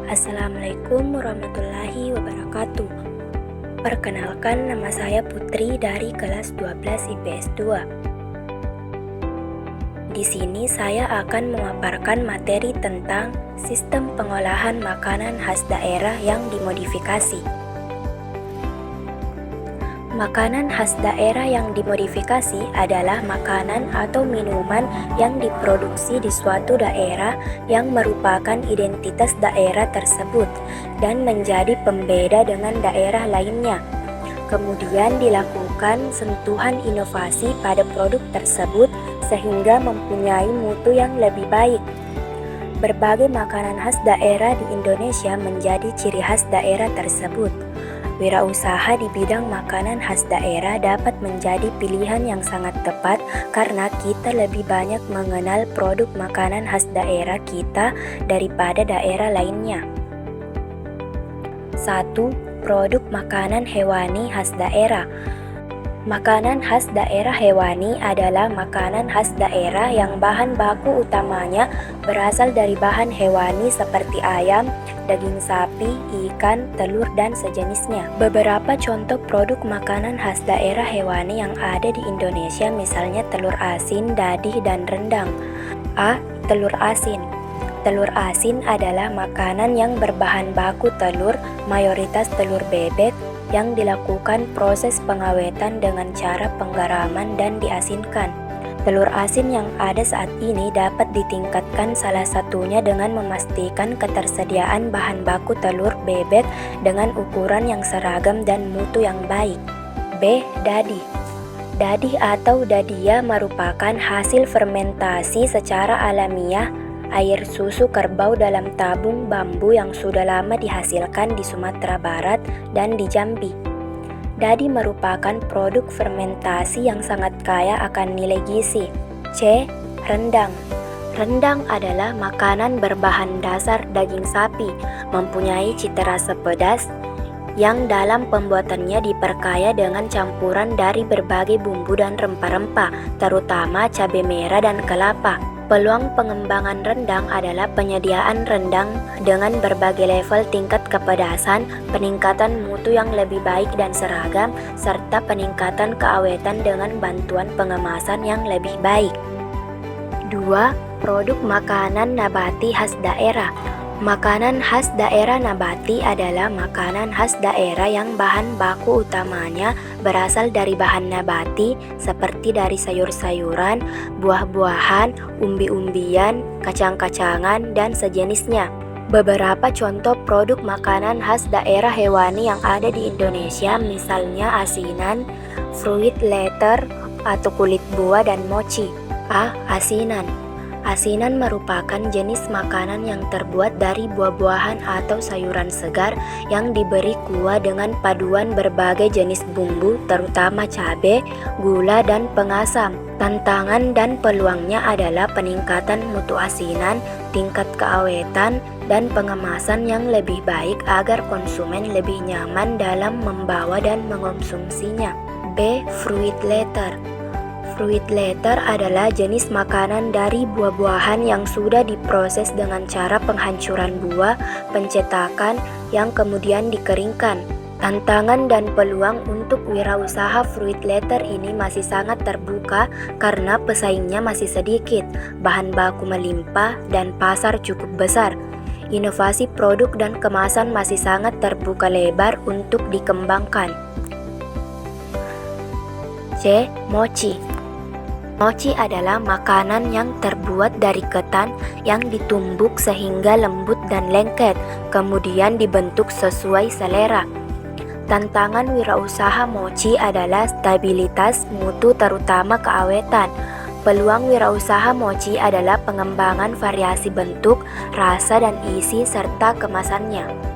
Assalamualaikum warahmatullahi wabarakatuh. Perkenalkan, nama saya Putri dari kelas 12 IPS 2. Di sini saya akan memaparkan materi tentang sistem pengolahan makanan khas daerah yang dimodifikasi. Makanan khas daerah yang dimodifikasi adalah makanan atau minuman yang diproduksi di suatu daerah yang merupakan identitas daerah tersebut dan menjadi pembeda dengan daerah lainnya. Kemudian dilakukan sentuhan inovasi pada produk tersebut sehingga mempunyai mutu yang lebih baik. Berbagai makanan khas daerah di Indonesia menjadi ciri khas daerah tersebut. Wirausaha di bidang makanan khas daerah dapat menjadi pilihan yang sangat tepat karena kita lebih banyak mengenal produk makanan khas daerah kita daripada daerah lainnya. 1. Produk makanan hewani khas daerah. Makanan khas daerah hewani adalah makanan khas daerah yang bahan baku utamanya berasal dari bahan hewani seperti ayam, daging sapi, ikan, telur, dan sejenisnya. Beberapa contoh produk makanan khas daerah hewani yang ada di Indonesia misalnya telur asin, dadih, dan rendang. A. Telur asin. Telur asin adalah makanan yang berbahan baku telur, mayoritas telur bebek, yang dilakukan proses pengawetan dengan cara penggaraman dan diasinkan. Telur asin yang ada saat ini dapat ditingkatkan salah satunya dengan memastikan ketersediaan bahan baku telur bebek dengan ukuran yang seragam dan mutu yang baik. B. Dadih. Dadih atau dadia merupakan hasil fermentasi secara alamiah air susu kerbau dalam tabung bambu yang sudah lama dihasilkan di Sumatera Barat dan di Jambi. Dadih merupakan produk fermentasi yang sangat kaya akan nilai gizi. C. Rendang. Rendang adalah makanan berbahan dasar daging sapi, mempunyai cita rasa pedas, yang dalam pembuatannya diperkaya dengan campuran dari berbagai bumbu dan rempah-rempah, terutama cabai merah dan kelapa. Peluang pengembangan rendang adalah penyediaan rendang dengan berbagai level tingkat kepedasan, peningkatan mutu yang lebih baik dan seragam, serta peningkatan keawetan dengan bantuan pengemasan yang lebih baik. 2. Produk makanan nabati khas daerah. Makanan khas daerah nabati adalah makanan khas daerah yang bahan baku utamanya berasal dari bahan nabati seperti dari sayur-sayuran, buah-buahan, umbi-umbian, kacang-kacangan, dan sejenisnya. Beberapa contoh produk makanan khas daerah hewani yang ada di Indonesia misalnya asinan, fruit leather atau kulit buah, dan mochi. A. Asinan. Asinan merupakan jenis makanan yang terbuat dari buah-buahan atau sayuran segar yang diberi kuah dengan paduan berbagai jenis bumbu terutama cabai, gula, dan pengasam. Tantangan dan peluangnya adalah peningkatan mutu asinan, tingkat keawetan, dan pengemasan yang lebih baik agar konsumen lebih nyaman dalam membawa dan mengonsumsinya. B. Fruit leather. Fruit leather adalah jenis makanan dari buah-buahan yang sudah diproses dengan cara penghancuran buah, pencetakan, yang kemudian dikeringkan. Tantangan dan peluang untuk wirausaha fruit leather ini masih sangat terbuka karena pesaingnya masih sedikit, bahan baku melimpah, dan pasar cukup besar. Inovasi produk dan kemasan masih sangat terbuka lebar untuk dikembangkan. C. Mochi. Mochi adalah makanan yang terbuat dari ketan yang ditumbuk sehingga lembut dan lengket, kemudian dibentuk sesuai selera. Tantangan wirausaha mochi adalah stabilitas mutu terutama keawetan. Peluang wirausaha mochi adalah pengembangan variasi bentuk, rasa, dan isi serta kemasannya.